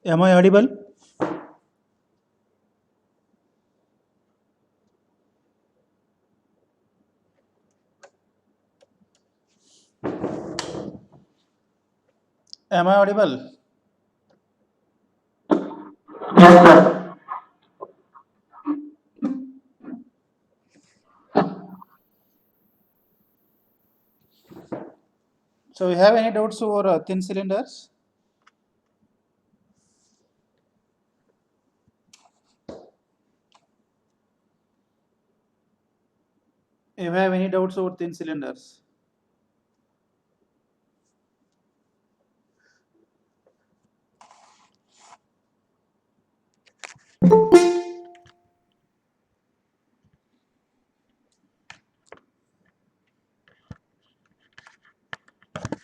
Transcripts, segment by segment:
Am I audible? Am I audible? So you have any doubts over thin cylinders? You have any doubts over thin cylinders?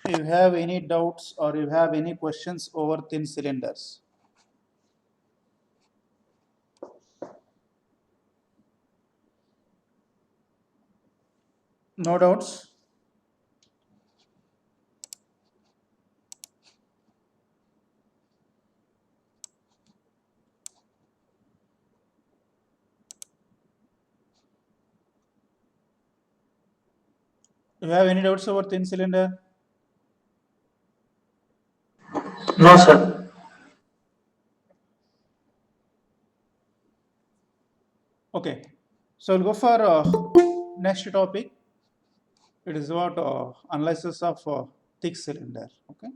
You have any doubts or you have any questions over thin cylinders? No doubts? You have any doubts over thin cylinder? No, sir. Okay. So we'll go for next topic. It is about analysis of thick cylinder. Okay.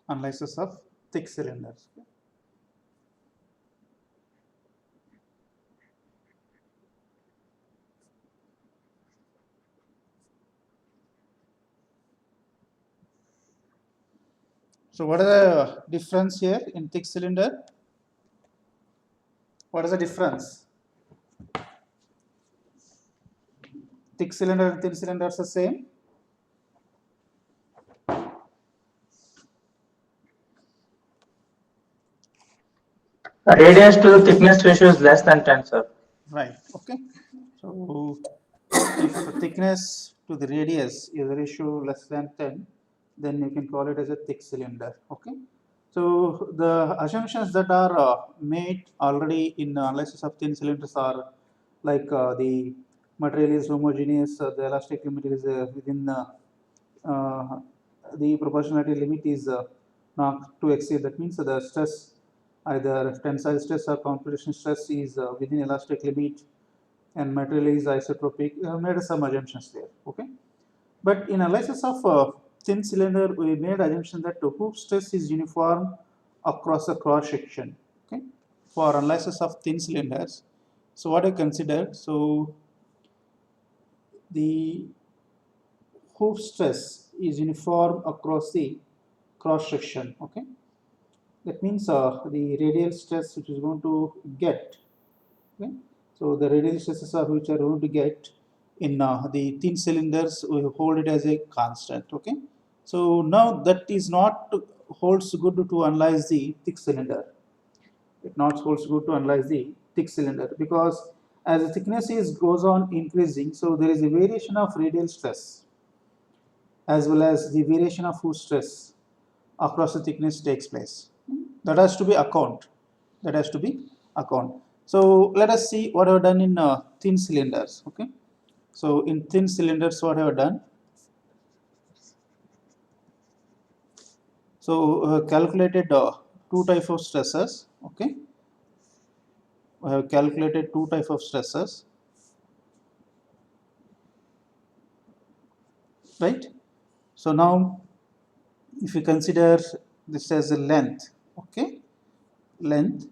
Analysis of thick cylinders. Okay? So what is the difference here in thick cylinder? What is the difference? Thick cylinder and thin cylinder are the same. Radius to the thickness ratio is less than 10, sir. Right. Okay. So if thickness to the radius is a ratio less than 10, then you can call it as a thick cylinder. Okay. So the assumptions that are made already in analysis of thin cylinders are like the material is homogeneous, the elastic limit is within uh, the proportionality limit is not to exceed. That means the stress, either tensile stress or compression stress, is within elastic limit, and material is isotropic. We have made some assumptions there. Okay, but in analysis of thin cylinder, we made assumption that the hoop stress is uniform across the cross section. Okay, for analysis of thin cylinders. So what I considered, so the hoop stress is uniform across the cross section. Okay, that means the radial stress which is going to get. Okay, so the radial stresses are which are going to get in the thin cylinders, we hold it as a constant. Okay, so now that is not holds good to analyze the thick cylinder. It not holds good to analyze the thick cylinder, because as the thickness is goes on increasing, so there is a variation of radial stress as well as the variation of hoop stress across the thickness takes place. That has to be account. That has to be account. So let us see what I have done in thin cylinders. Okay. So in thin cylinders, what I have done. So calculated two types of stresses. Okay. I have calculated two types of stresses. Right. So now, if you consider this as a length. Okay. Length.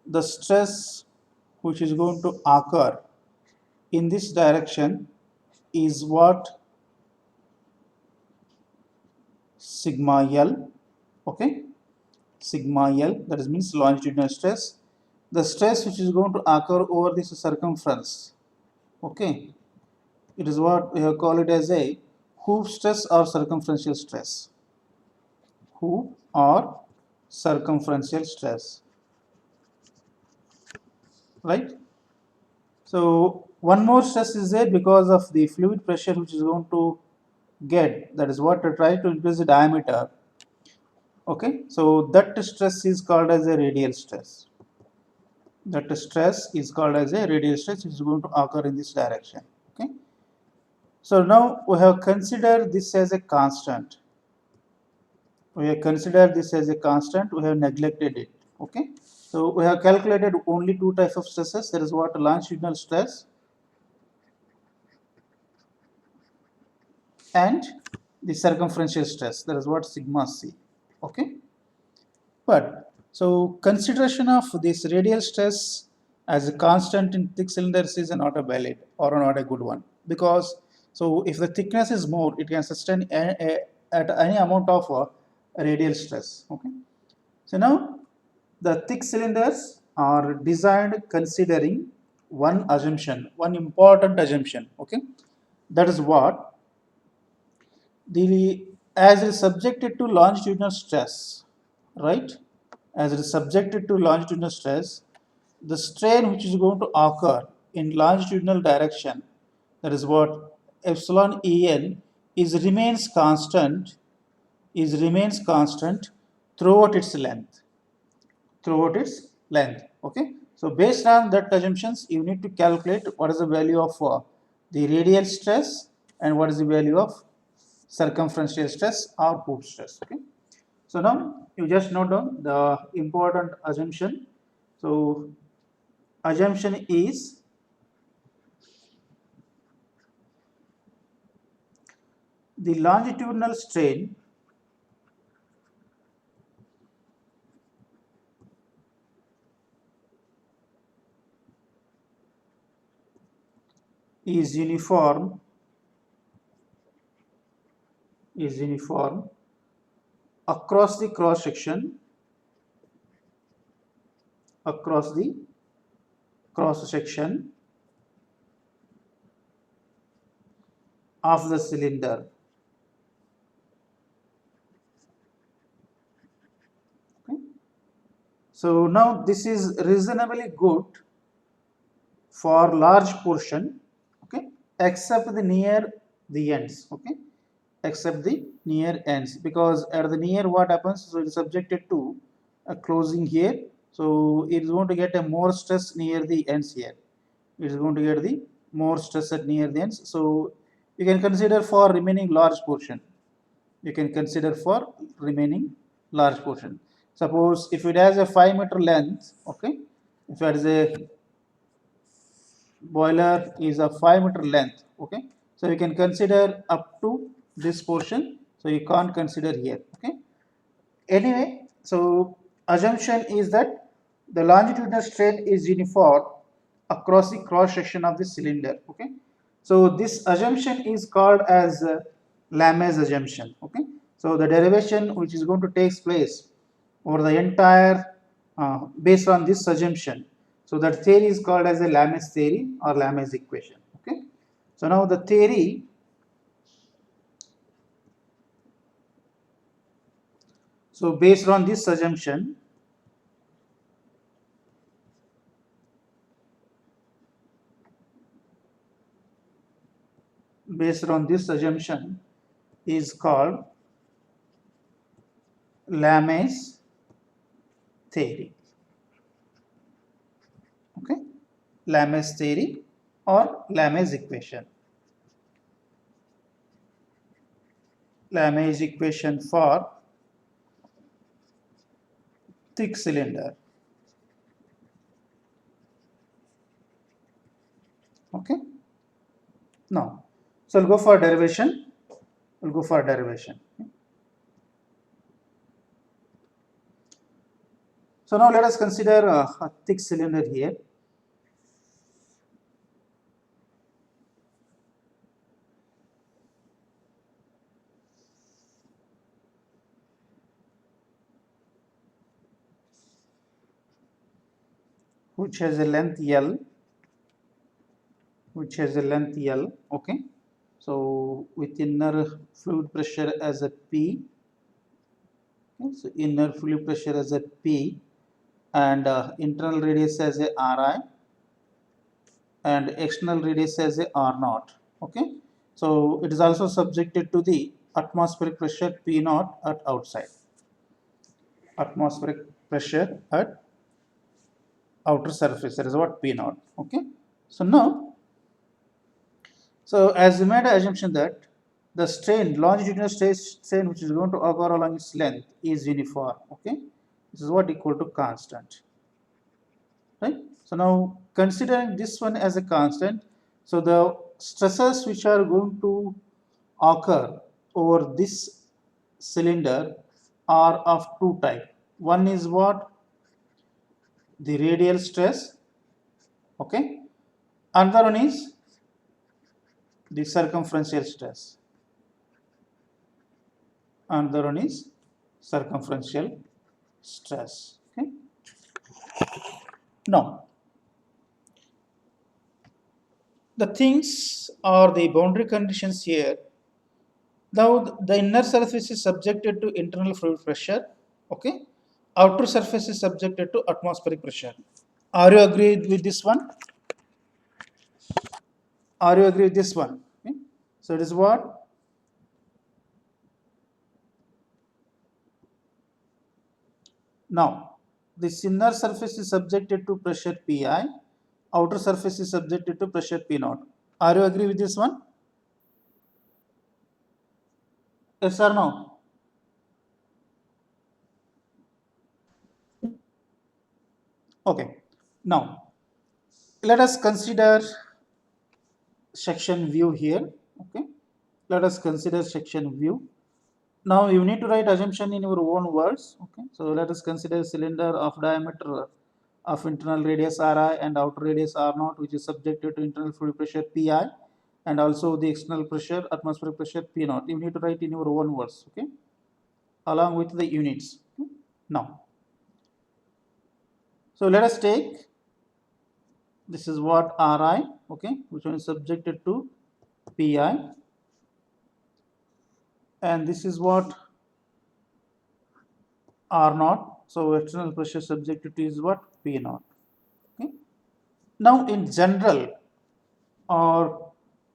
The stress which is going to occur in this direction is what? Sigma L. Okay, sigma L, that is means longitudinal stress. The stress which is going to occur over this circumference. Okay, it is what we have called it as a hoop stress or circumferential stress. Hoop or circumferential stress. Right. So one more stress is there because of the fluid pressure which is going to get. That is what to try to increase the diameter. Okay, so that stress is called as a radial stress. That stress is called as a radial stress. It is going to occur in this direction. Okay, so now we have considered this as a constant. We have considered this as a constant. We have neglected it. Okay, so we have calculated only two types of stresses. There is what longitudinal stress and the circumferential stress. That is what sigma c. Okay, but so consideration of this radial stress as a constant in thick cylinders is not a valid or not a good one, because so if the thickness is more, it can sustain at any amount of radial stress. Okay, so now the thick cylinders are designed considering one assumption, one important assumption. Okay, that is what the as it is subjected to longitudinal stress, right? As it is subjected to longitudinal stress, the strain which is going to occur in longitudinal direction, that is what epsilon En is remains constant throughout its length. Throughout its length. Okay. So based on that assumptions, you need to calculate what is the value of the radial stress and what is the value of circumferential stress or hoop stress. Okay. So now you just note down the important assumption. So assumption is the longitudinal strain is uniform across the cross section of the cylinder. Okay. So now this is reasonably good for large portion, okay, except the near the ends, okay, except the near ends, because at the near what happens, so it is subjected to a closing here, so it is going to get a more stress near the ends here. It is going to get the more stress at near the ends. So you can consider for remaining large portion. You can consider for remaining large portion. Suppose if it has a 5 meter length, okay, if it is a boiler is a 5 meter length, okay, so you can consider up to this portion, so you can't consider here. Okay, anyway, so assumption is that the longitudinal strain is uniform across the cross section of the cylinder. Okay, so this assumption is called as Lamè's assumption. Okay, so the derivation which is going to take place over the entire based on this assumption, so that theory is called as a Lamè's theory or Lamè's equation. Okay, so now the theory, so based on this assumption, is called Lamè's theory. Okay, Lamè's theory or Lamè's equation. Lamè's equation for thick cylinder. Okay, now so we'll go for derivation. So now let us consider a thick cylinder here. Which has a length L, okay, so with inner fluid pressure as a P, okay, so inner fluid pressure as a P, and internal radius as a Ri, and external radius as a R0. Okay, so it is also subjected to the atmospheric pressure P0 at outside. atmospheric pressure at outer surface. That is what P naught. Okay. So now, so as we made an assumption that the strain, longitudinal strain which is going to occur along its length is uniform. Okay. This is what equal to constant. Right. So now considering this one as a constant, so the stresses which are going to occur over this cylinder are of two type. One is what? The radial stress. Okay. Another one is the circumferential stress. Another one is circumferential stress. Okay. Now, the things or the boundary conditions here. Now, the inner surface is subjected to internal fluid pressure. Okay. Outer surface is subjected to atmospheric pressure. Are you agreed with this one? Are you agree with this one? Okay. So it is what? Now, this inner surface is subjected to pressure Pi, outer surface is subjected to pressure P naught. Are you agree with this one? Yes or no? Okay. Now, let us consider section view here. Okay. Let us consider section view. Now you need to write assumption in your own words. Okay. So let us consider cylinder of diameter of internal radius Ri and outer radius R0, which is subjected to internal fluid pressure Pi and also the external pressure, atmospheric pressure P0. You need to write in your own words. Okay. Along with the units. Okay? Now, so let us take this is what Ri, okay, which one is subjected to Pi, and this is what R naught. So external pressure subjected to is what P naught. Okay. Now in general or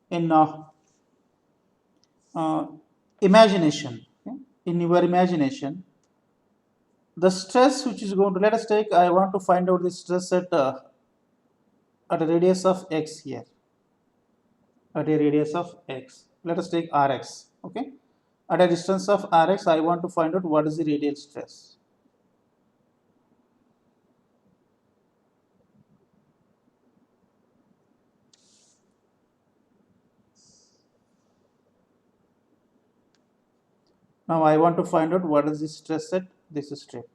in uh, imagination, okay, in your imagination, the stress which is going to let us take. I want to find out the stress at a radius of x here. At a radius of x, let us take Rx. Okay. At a distance of Rx, I want to find out what is the radial stress. Now I want to find out what is the stress at this strip.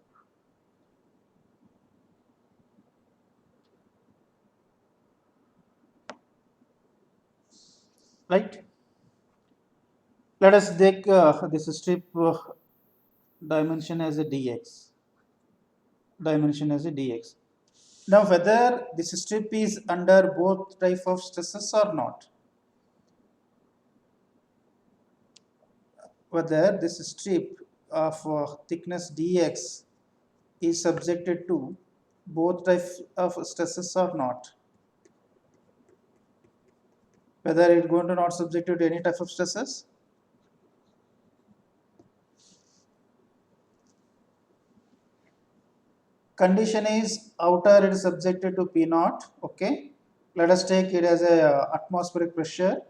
Right? Let us take this strip dimension as a dx. Dimension as a dx. Now whether this strip is under both type of stresses or not. Whether this strip of thickness dx is subjected to both types of stresses or not. Whether it going to not subjected to any type of stresses. Condition is outer it is subjected to P naught. Okay. Let us take it as a atmospheric pressure.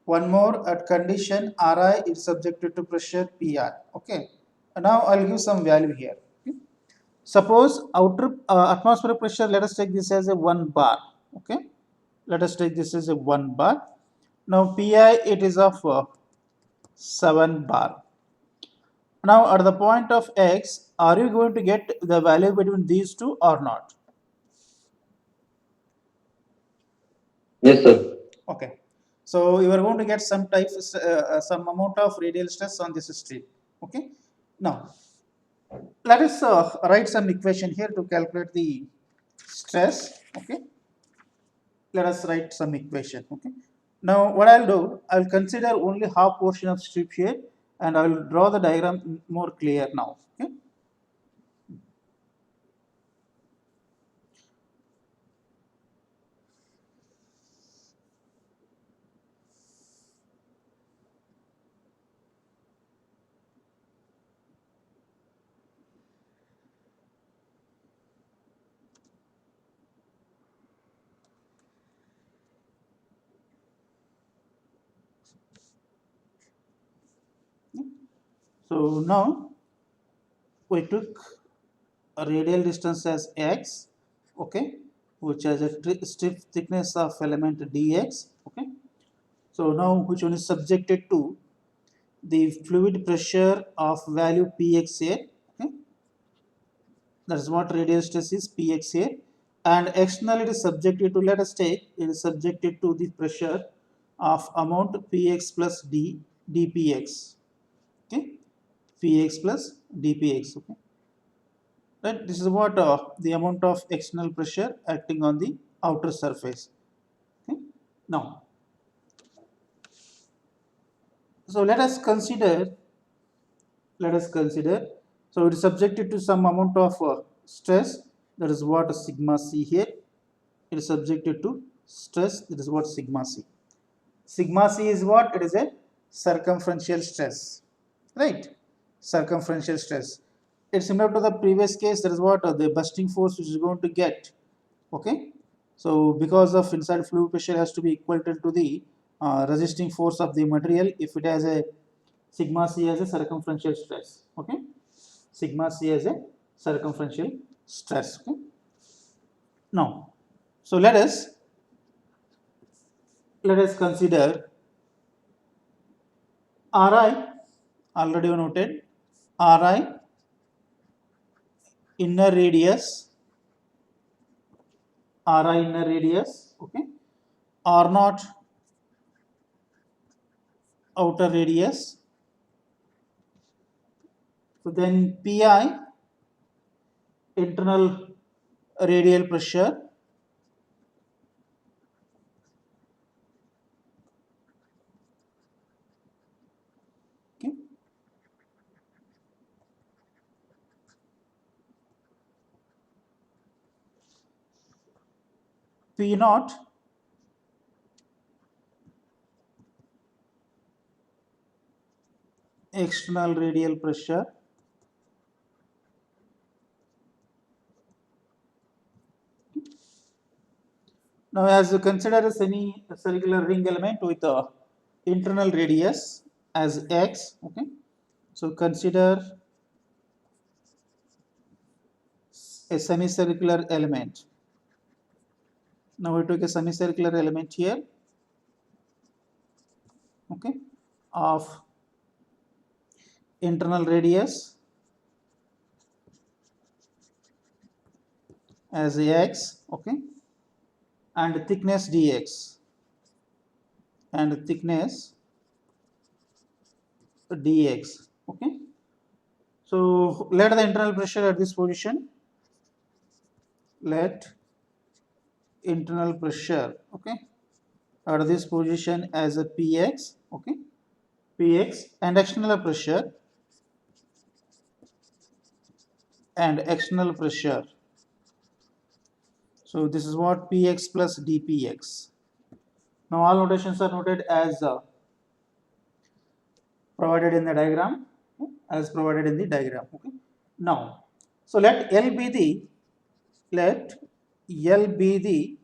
One more at condition Ri is subjected to pressure Pi. Okay. Now I'll give some value here. Okay. Suppose outer atmospheric pressure, let us take this as a 1 bar. Okay. Let us take this as a 1 bar. Now Pi it is of 7 bar. Now at the point of x, are you going to get the value between these two or not? Yes, sir. Okay. So you are going to get some type, some amount of radial stress on this strip. Okay. Now let us write some equation here to calculate the stress. Okay. Let us write some equation. Okay. Now what I'll do, I'll consider only half portion of strip here, and I will draw the diagram more clear now. Okay. So now we took a radial distance as x, okay, which has a strip thickness of element dx, okay. So now which one is subjected to the fluid pressure of value px here, okay. That is what radial stress is px here, and external it is subjected to, let us take, it is subjected to the pressure of amount px plus d dpx, okay, px plus dpx, okay. Right, this is what the amount of external pressure acting on the outer surface, okay. Now so let us consider, so it is subjected to some amount of stress, that is what sigma c here, it is subjected to stress, that is what sigma c. Sigma c is what? It is a circumferential stress, right? Circumferential stress, it's similar to the previous case, that is what the bursting force which is going to get, okay. So because of inside fluid pressure has to be equal to the resisting force of the material if it has a sigma c as a circumferential stress, okay. Sigma c as a circumferential stress, okay. Now so let us consider ri, already noted, ri inner radius, ri inner radius, okay, r naught outer radius. So then pi internal radial pressure, okay, p naught external radial pressure, now as you consider a semi-circular ring element with a internal radius as x, okay. So consider a semicircular element. Now we took a semicircular element here, okay, of internal radius as x, okay, and thickness dx, and thickness dx, okay. So let the internal pressure at this position, let internal pressure, okay, at this position as a px, okay, px, and external pressure, and external pressure. So this is what px plus dpx. Now all notations are noted as provided in the diagram, okay, as provided in the diagram, okay. Now so let L be the, let L be the,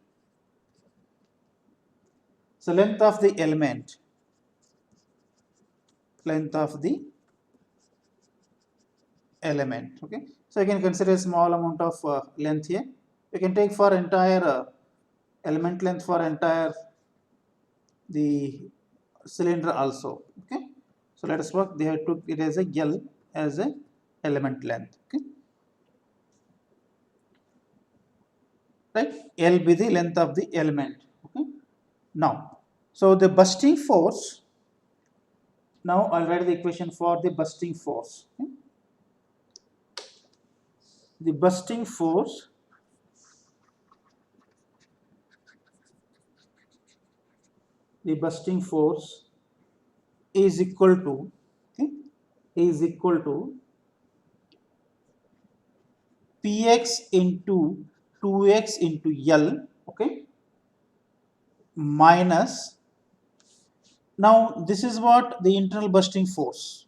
so length of the element, length of the element, okay. So you can consider a small amount of length here, you can take for entire element length for entire the cylinder also, okay. So let us work, they have took it as a L as a element length, okay, right. L be the length of the element, okay. Now so the bursting force, now I'll write the equation for the bursting force, okay? The bursting force, the bursting force is equal to, okay, is equal to px into 2x into L, okay, minus, now this is what the internal bursting force,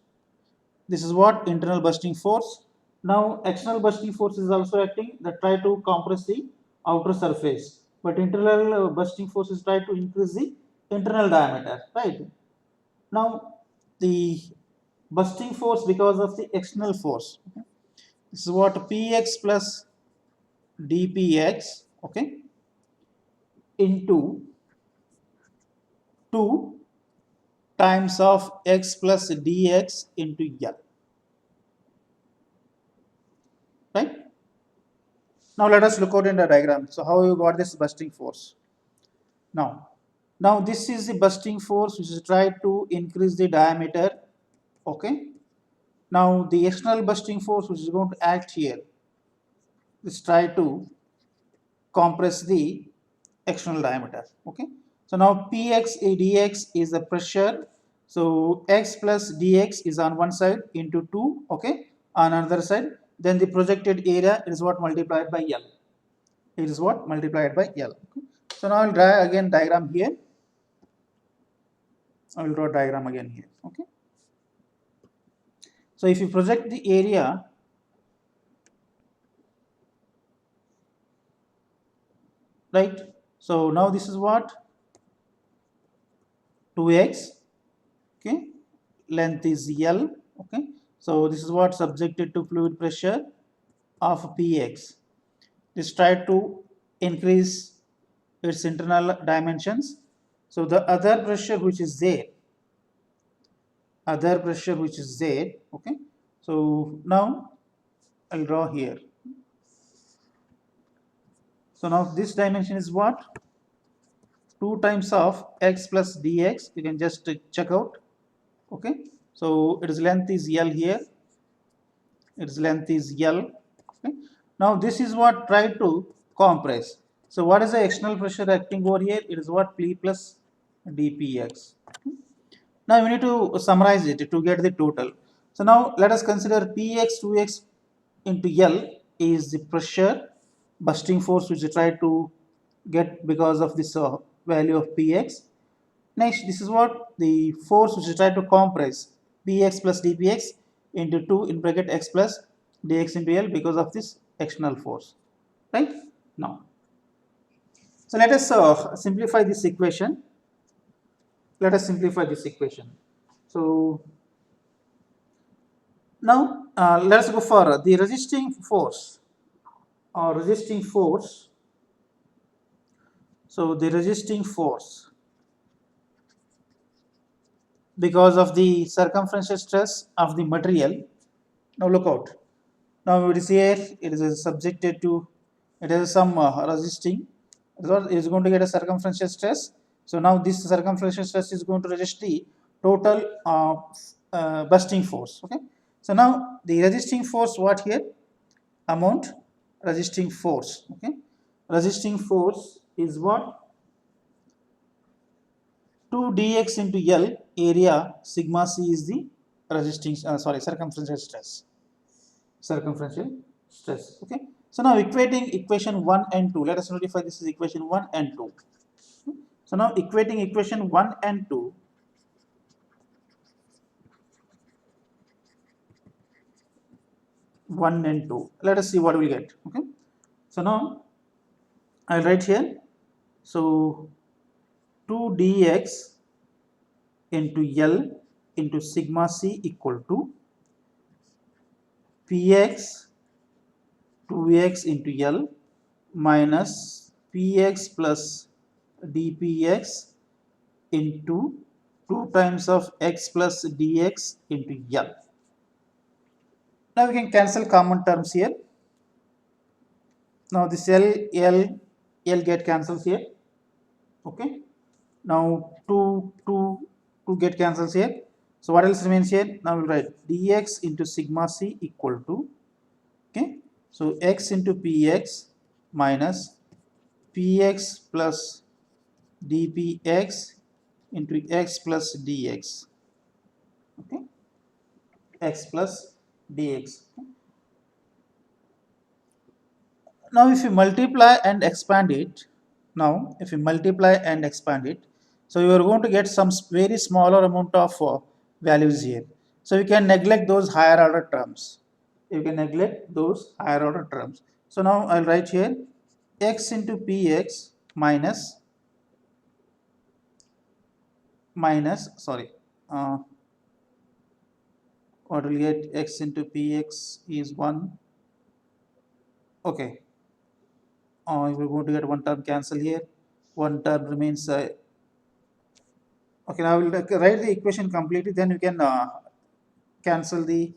this is what internal bursting force. Now external bursting force is also acting that try to compress the outer surface, but internal bursting force is try to increase the internal diameter, right. Now the bursting force because of the external force. Okay? This is what px plus dpx, okay, into 2 times of x plus dx into L, right? Now let us look out in the diagram. So how you got this bursting force? Now this is the bursting force which is try to increase the diameter, okay? Now the external bursting force which is going to act here is try to compress the external diameter, okay? So now px dx is the pressure, so x plus dx is on one side into 2, okay, on another side, then the projected area is what multiplied by L, it is what multiplied by L, okay? So now I'll draw again diagram here, I will draw diagram again here, okay? So if you project the area, right, so now this is what 2x, okay, length is L, okay, so this is what subjected to fluid pressure of px. This try to increase its internal dimensions. So the other pressure which is there, okay, so now I'll draw here. So now this dimension is what 2 times of x plus dx, you can just check out, okay, so its length is L here, its length is L, okay. Now this is what try to compress. So what is the external pressure acting over here? It is what P plus dpx. Now we need to summarize it to get the total. So now let us consider px 2x into L is the pressure bursting force which we try to get because of this value of px. Next, this is what the force which is try to compress px plus dpx into 2 in bracket x plus dx into L because of this external force, right? Now, so let us simplify this equation. Let us simplify this equation. So now let us go for the resisting force or resisting force. So the resisting force because of the circumferential stress of the material. Now look out. Now it is here, it is subjected to, it has some resisting, so it is going to get a circumferential stress. So now this circumferential stress is going to resist the total bursting force, okay. So now the resisting force what here, amount resisting force, okay. Resisting force is what 2 dx into L area sigma c is the resisting circumferential stress, okay. So now equating equation 1 and 2, let us notify this is equation 1 and 2. So now equating equation 1 and 2, let us see what we get, okay. So now I'll write here, so 2 dx into L into sigma c equal to px 2x into L minus px plus dpx into 2 times of x plus dx into L. Now we can cancel common terms here. Now this L get cancels here. Okay. Now 2 get cancels here. So what else remains here? Now we'll write dx into sigma c equal to, okay, so x into px minus px plus dpx into x plus dx, okay, x plus dx. Now if you multiply and expand it, so you are going to get some very smaller amount of values here. So you can neglect those higher order terms. So now I'll write here x into px minus uh, what will get x into px is 1. Okay, we're going to get one term cancel here, one term remains. Okay, now I will write the equation completely, then you can cancel the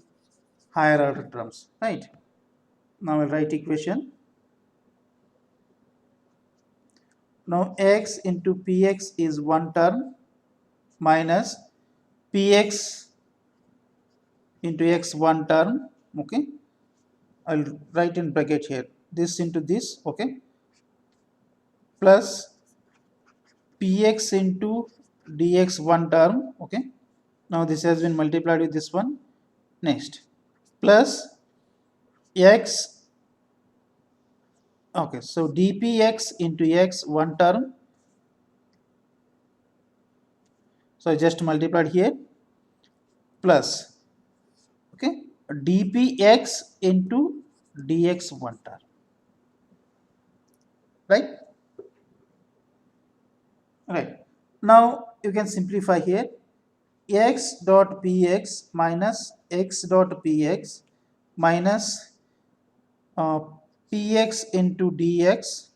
higher order terms, right? Now I'll write equation. Now x into px is one term minus px into x one term. Okay, I'll write in bracket here, this into this. Okay, plus px into dx one term. Okay, now this has been multiplied with this one. Next, plus x. Okay, so dpx into x one term. So I just multiplied here, plus, okay, dpx into dx one term, right? Right. Now you can simplify here, x dot px minus x dot px minus uh, px into dx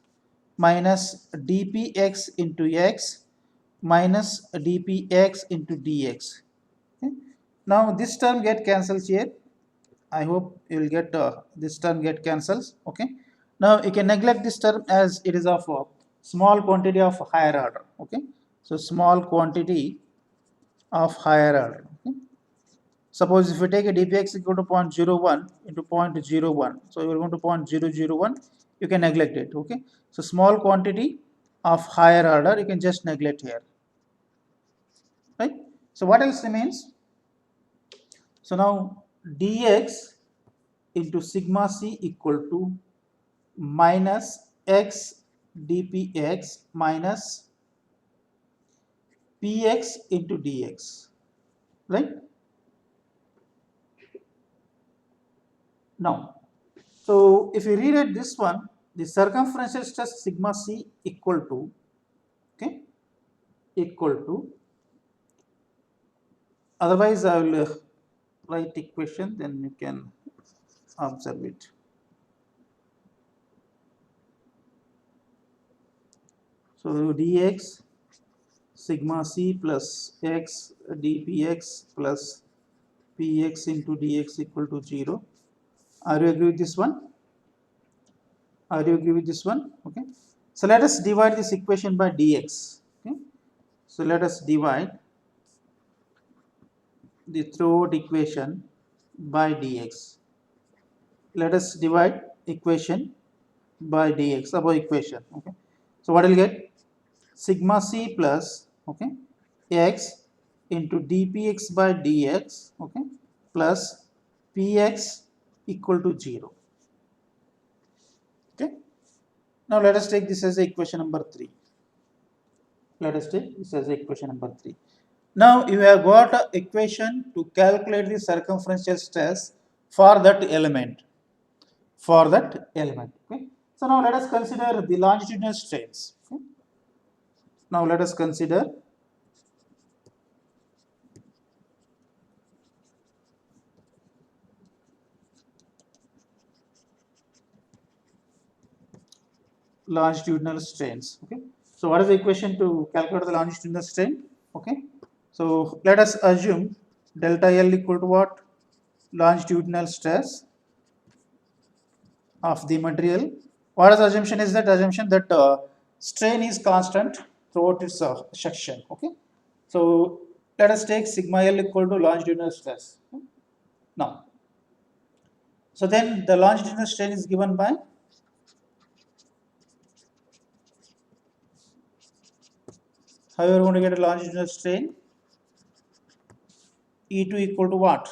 minus dpx into x minus dpx into dx. Okay. Now this term get cancels here. I hope you will get this term get cancels. Okay. Now you can neglect this term as it is of a small quantity of higher order. Okay. So small quantity of higher order. Okay. Suppose if you take a dpx equal to 0.01 into 0.01, so you are going to 0.001, you can neglect it. Okay. So small quantity of higher order you can just neglect here, right? So what else remains? So now dx into sigma c equal to minus x dpx minus px into dx, right? Now, so if you rewrite this one, the circumferential stress sigma c equal to, okay, equal to, otherwise I will write equation, then you can observe it. So dx sigma c plus x dpx plus px into dx equal to 0. Are you agree with this one? Are you agree with this one? Okay. So let us divide this equation by dx. Okay. So let us divide the throughout equation by dx. Let us divide equation by dx above equation. Okay. So what will get? Sigma c plus, okay, x into dpx by dx, okay, plus px equal to 0. Okay. Now let us take this as equation number 3. Let us take this as equation number 3. Now you have got an equation to calculate the circumferential stress for that element. For that element. Okay. So now let us consider the longitudinal strains. Okay. Now let us consider longitudinal strains. Okay. So what is the equation to calculate the longitudinal strain? Okay. So let us assume delta L equal to what? Longitudinal stress of the material. What is the assumption? Is that assumption that strain is constant throughout its section. Okay. So let us take sigma L equal to longitudinal stress. Okay. Now, so then the longitudinal strain is given by, how you are going to get a longitudinal strain? E2 equal to what?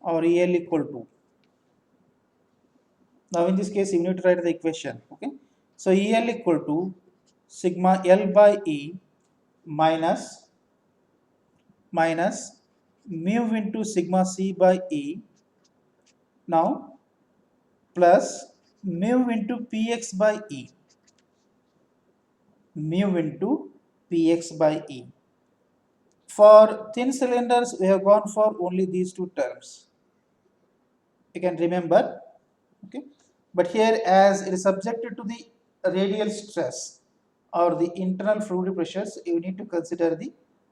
Or EL equal to. Now in this case, you need to write the equation. Okay. So EL equal to sigma L by E minus mu into sigma C by E. Now plus mu into Px by E. Mu into Px by E. For thin cylinders, we have gone for only these two terms. you can remember. Okay, but here as it is subjected to the radial stress or the internal fluid pressures, you need to consider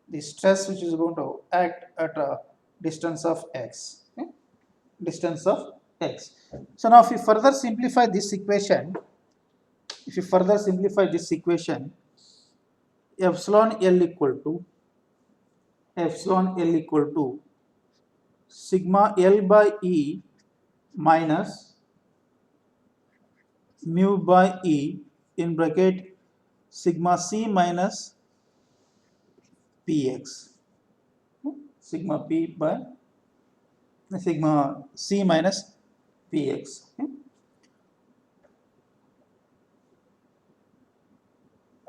the stress which is going to act at a distance of x. Okay? Distance of x. So now if you further simplify this equation, epsilon L equal to sigma L by E minus mu by E in bracket sigma C minus Px. Sigma P by sigma C minus Px. Okay?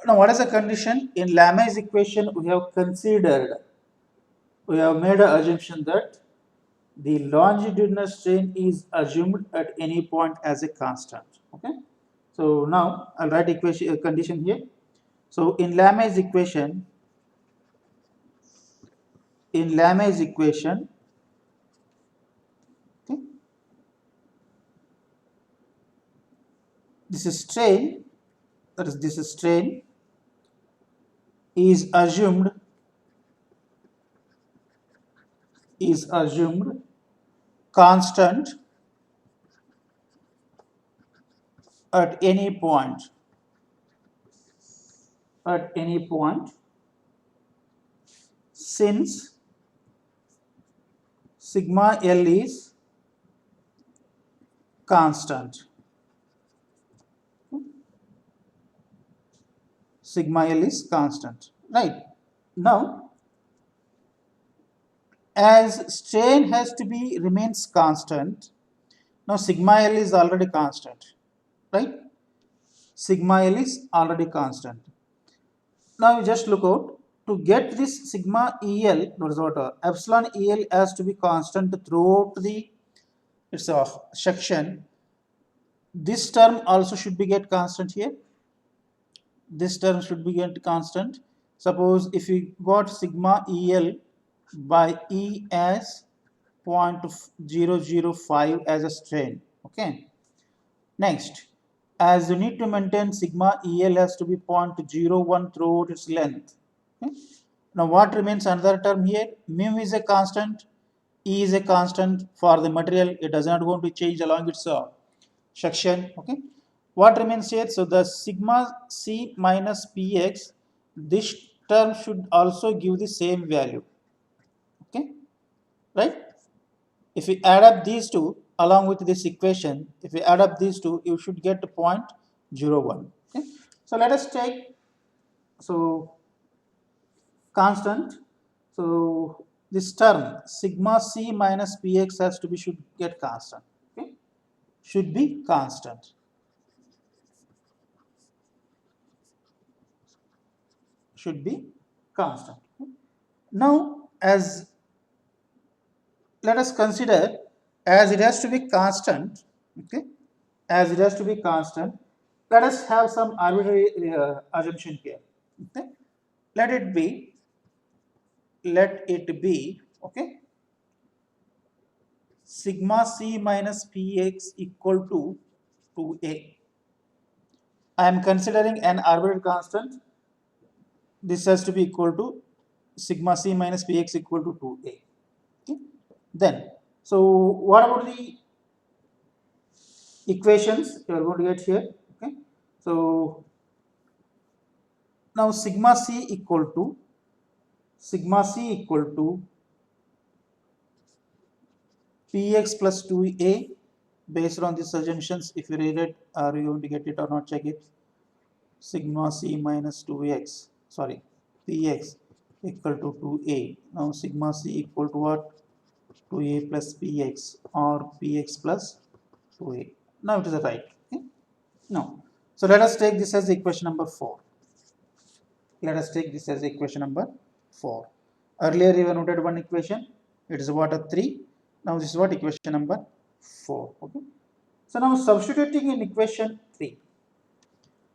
Now, what is the condition? In Lamè's equation, we have made an assumption that the longitudinal strain is assumed at any point as a constant. Okay. So now I'll write equation condition here. So in Lamè's equation, okay, this is strain. That is, this is strain is assumed constant at any point since sigma L is constant. Sigma L is constant, right? Now, as strain has to be remains constant, now sigma L is already constant, right? Sigma L is already constant. Now you just look out to get this sigma EL, that is what epsilon EL has to be constant throughout the its section. This term also should be get constant here. This term should be get constant. Suppose if you got sigma EL by E as 0.005 as a strain. Okay. Next, as you need to maintain sigma EL has to be 0.01 throughout its length. Okay. Now what remains another term here? Mu is a constant, E is a constant for the material. It does not going to change along its section. Okay. What remains here? So the sigma C minus Px, this term should also give the same value. Okay. Right? If we add up these two along with this equation, if we add up these two, you should get 0.01. Okay? So let us take constant. So this term sigma C minus Px has to be should get constant. Okay? Should be constant. Should be constant. Now, as let us consider as it has to be constant. Okay, as it has to be constant, let us have some arbitrary assumption here. Okay, let it be okay, sigma C minus Px equal to 2a. I am considering an arbitrary constant. This has to be equal to sigma C minus Px equal to 2a. Okay. Then, so what about the equations you are going to get here? Okay. So now sigma C equal to Px plus 2a based on these assumptions. If you read it, are you going to get it or not? Check it. Sigma C minus 2x, sorry, Px equal to 2a. Now sigma C equal to what? 2a plus Px or Px plus 2a. Now it is right. Okay? No. So let us take this as equation number 4. Let us take this as equation number 4. Earlier you noted one equation. It is what a 3. Now this is what equation number 4. Okay. So now substituting in equation 3,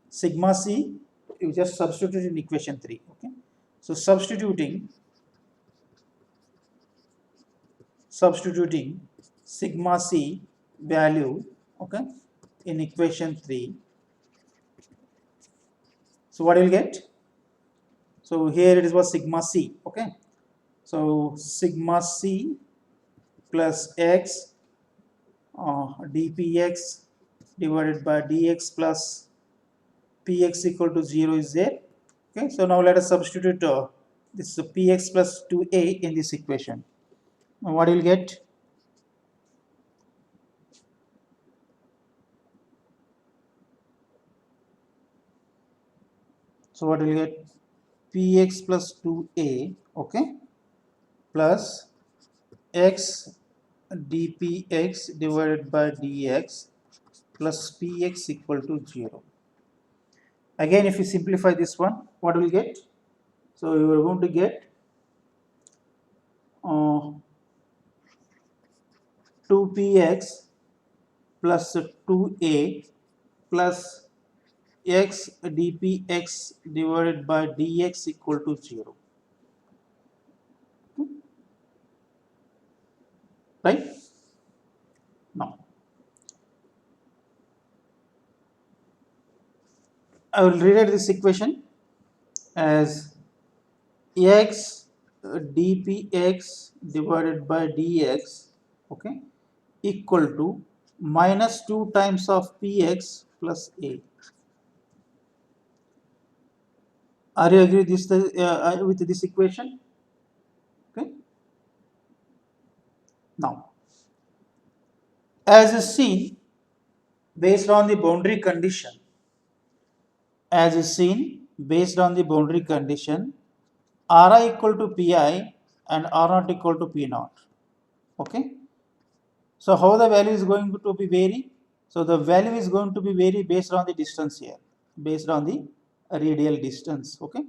sigma C, you just substitute in equation 3. Okay. So substituting sigma c value, okay, in equation 3. So what will get? So here it was sigma c, okay. So sigma c plus x dpx divided by dx plus px equal to 0 is there. Okay, so now let us substitute this px plus 2a in this equation. Now what will get? So what will get? Px plus 2a, okay, plus x dpx divided by dx plus px equal to 0. Again, if you simplify this one, what will get? So you are going to get 2px plus 2a plus x dpx divided by dx equal to 0. Right? Now, I will rewrite this equation as x dpx divided by dx, okay, equal to minus 2 times of px plus a. Are you agree with this equation? Okay. Now, as is seen, based on the boundary condition, as is seen, based on the boundary condition, Ri equal to Pi and R naught equal to P naught. Okay. So how the value is going to be vary? So the value is going to be vary based on the distance here, based on the radial distance. Okay.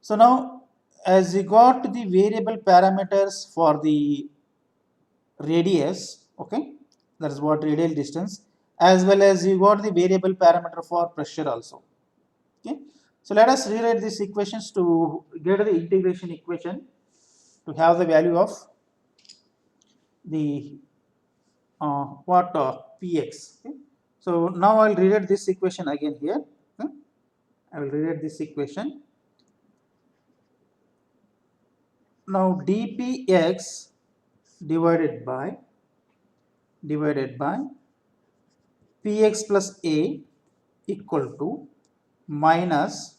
So now, as we got the variable parameters for the radius, okay, that is what radial distance, as well as you got the variable parameter for pressure also. Okay, so let us rewrite these equations to get the integration equation to have the value of the what px. Okay. So now I will rewrite this equation again here. Okay. I will rewrite this equation. Now dpx divided by px plus a equal to minus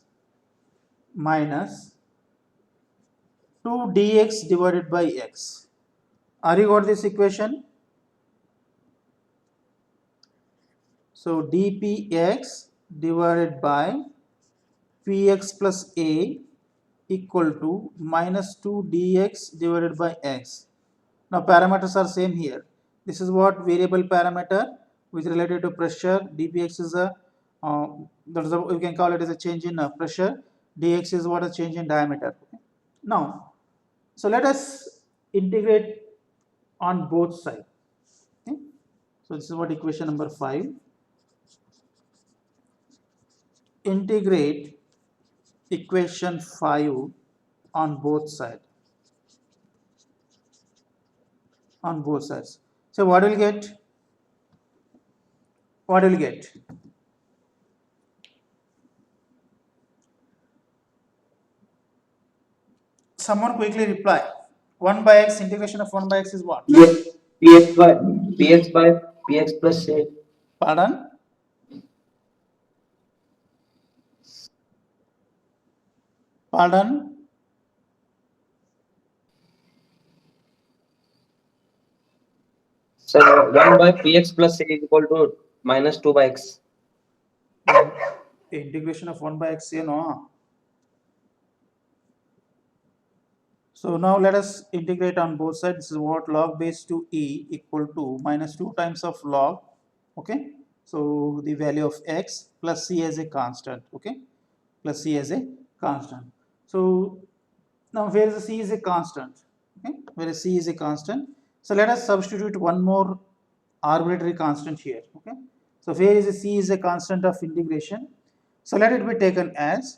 2 dx divided by x. Are you got this equation? So dpx divided by px plus a equal to minus 2 dx divided by x. Now parameters are same here. This is what variable parameter which related to pressure. dpx is a you can call it as a change in pressure. dx is what a change in diameter. Okay. Now, so let us integrate on both sides. Okay. So this is what equation number 5. Integrate equation 5 on both sides. On both sides. So what will get? What will get? Someone quickly reply. 1 by x, integration of 1 by x is what? Px by px plus a. Pardon? Pardon? So 1 by px plus a is equal to minus 2 by x. Integration of 1 by x, you know. So now let us integrate on both sides. This is what log base 2e equal to minus 2 times of log. Okay. So the value of x plus c as a constant. Okay. Plus c as a constant. So now where is the c is a constant? Okay. Where is c is a constant? So let us substitute one more arbitrary constant here. Okay. So where is the c is a constant of integration? So let it be taken as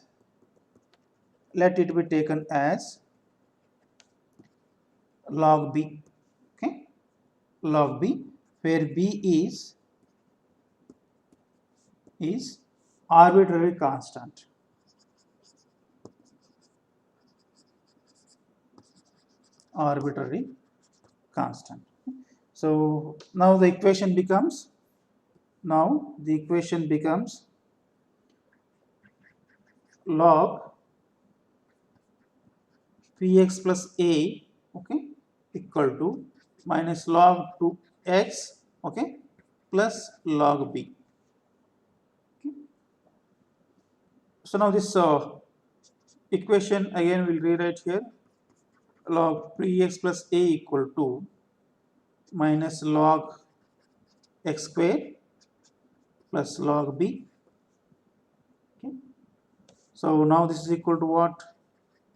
log b. Okay, log b, where b is arbitrary constant. Arbitrary constant. So now the equation becomes log px plus a, okay, equal to minus log 2x, okay, plus log b. Okay. So now this equation again we'll rewrite here, log px plus a equal to minus log x square plus log b. Okay. So now this is equal to what?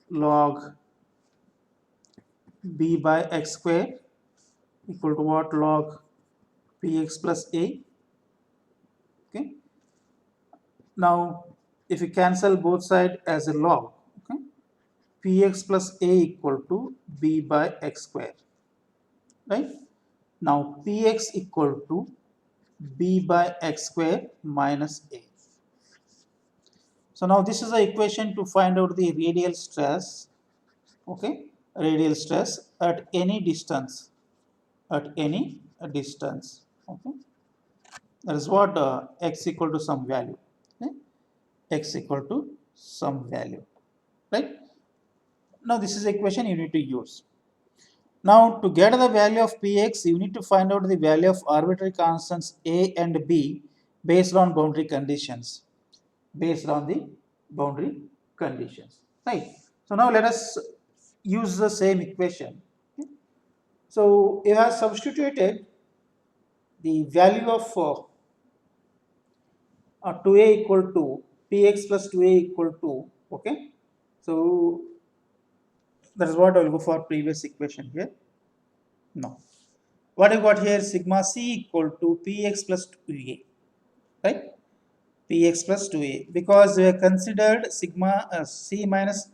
Log b by x square equal to what? Log px plus a. Okay. Now if you cancel both sides as a log, okay, px plus a equal to b by x square, right? Now px equal to b by x square minus a. So now this is the equation to find out the radial stress, okay, radial stress at any distance, okay. That is what x equal to some value, okay? X equal to some value, right? Now this is the equation you need to use. Now to get the value of px, you need to find out the value of arbitrary constants a and b based on boundary conditions. Based on the boundary conditions, right? So now let us use the same equation. Okay. So you have substituted the value of 2a equal to px plus 2a equal to, okay. So that is what I will go for previous equation here. No. What I got here, sigma c equal to px plus 2a, right? Px plus 2a, because we have considered sigma c minus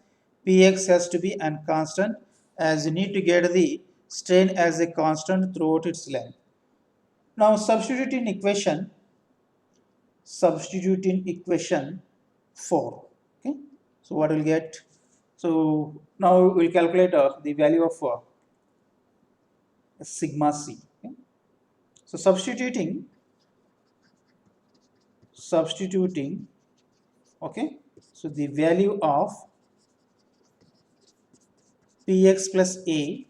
px has to be unconstant, as you need to get the strain as a constant throughout its length. Now substitute in equation 4. Okay. So what we'll get? So now we'll calculate the value of sigma c. Okay. So substituting, okay. So the value of px plus a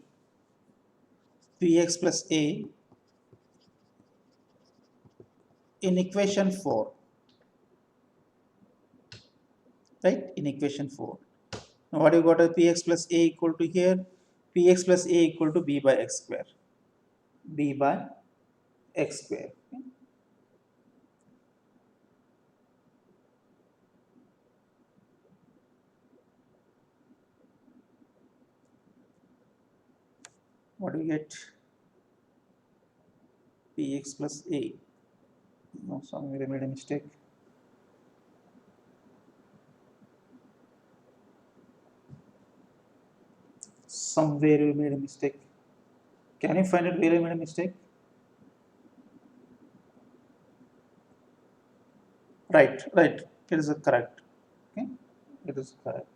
in equation 4, right? In equation 4. Now what you got as px plus a equal to here? Px plus a equal to b by x square. B by x square. Okay. What do we get? Px plus a. No, somewhere I made a mistake. Somewhere we made a mistake. Can you find out where I made a mistake? Right. It is correct. Okay, it is correct.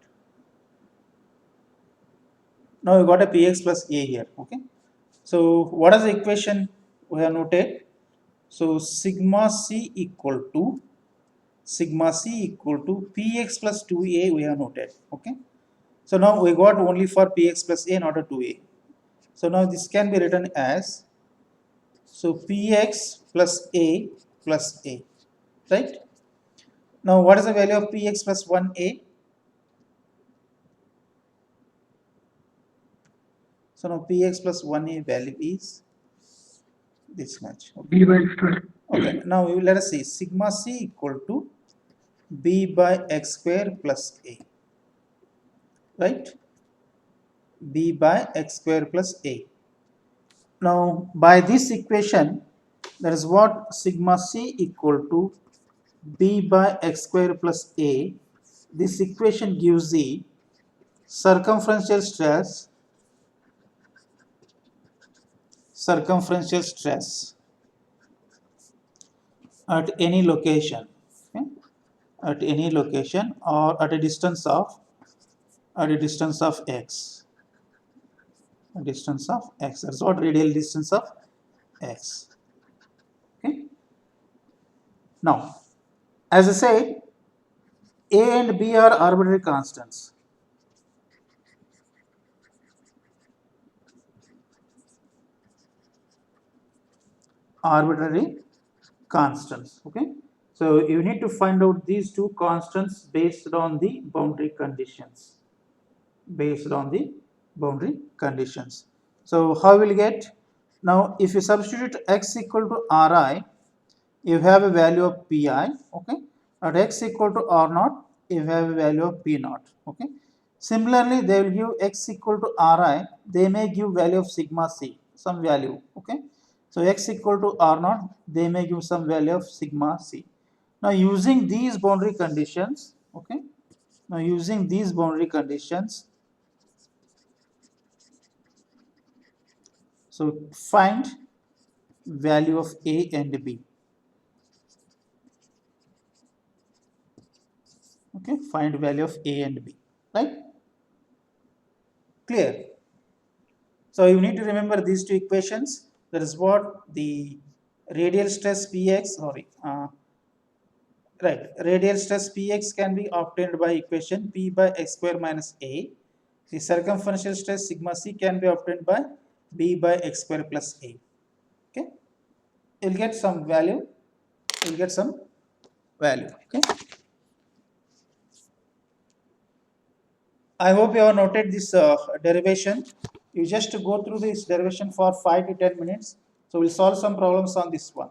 Now we got a px plus a here. Okay. So what is the equation we have noted? So sigma c equal to px plus 2a we have noted. Okay. So now we got only for px plus a, not a 2a. So now this can be written as, so px plus a, right? Now what is the value of px plus 1a? So now px plus 1a value is this much. Okay. B by x square. Okay. Now let us see, sigma c equal to b by x square plus a, right? B by x square plus a. Now by this equation, that is what, sigma c equal to b by x square plus a. This equation gives the circumferential stress at any location, okay? At any location or at a distance of x. A distance of x. That's what radial distance of x. Okay. Now, as I said, a and b are arbitrary constants. Arbitrary constants. Okay. So you need to find out these two constants based on the boundary conditions. Based on the boundary conditions. So how will you get? Now if you substitute x equal to Ri, you have a value of Pi, okay? At x equal to R naught, you have a value of P naught, okay? Similarly, they will give x equal to Ri, they may give value of sigma c, some value, okay? So x equal to R naught, they may give some value of sigma c. Now using these boundary conditions, okay? Now using these boundary conditions, so find value of A and B. Okay, find value of A and B, right? Clear? So you need to remember these two equations. That is what the radial stress Px, sorry, right, radial stress Px can be obtained by equation P by x square minus A. The circumferential stress sigma c can be obtained by B by x square plus A. Okay, you'll get some value. You'll get some value. Okay. I hope you have noted this derivation. You just go through this derivation for 5 to 10 minutes. So we'll solve some problems on this one.